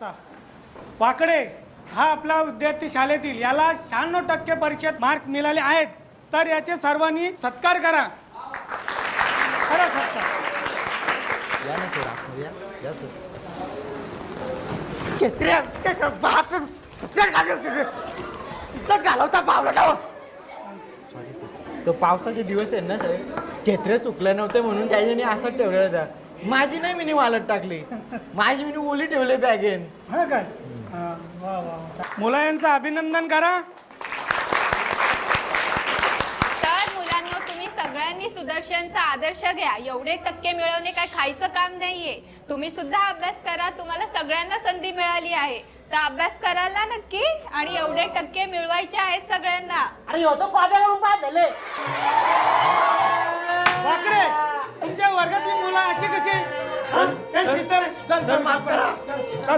वाजता. वाकडे हा आपला विद्यार्थी शाळेतील, याला 96% परीक्षेत मार्क मिळाले आहेत, तर याचे सर्वांनी सत्कार करा. खरा सत्कार. या ना सर आतमध्ये या सर. घालवता पावलं. तो पावसाचे दिवस आहे ना सर, छत्र्या चुकल्या नव्हते म्हणून त्याच्याने असं ठेवलेलं होता. माझी नाही मी वालत टाकली, माझी मी ओली ठेवले बॅगेन. हा काय? वा वा. मुलांचं अभिनंदन करा. तर मुलांनो, तुम्ही सगळ्यांनी सुदर्शनचा आदर्श घ्या. एवढे टक्के मिळवणे काय खायचं काम नाहीये. तुम्ही सुद्धा अभ्यास करा. तुम्हाला सगळ्यांना संधी मिळाली आहे, तर अभ्यास करायला नक्की, आणि एवढे टक्के मिळवायचे आहेत सगळ्यांना. अरे होतो पाब्यावरून बाद झाले. वाकडे, तुमच्या वर्गातली मुलं अशी कशी? सर माफ करा.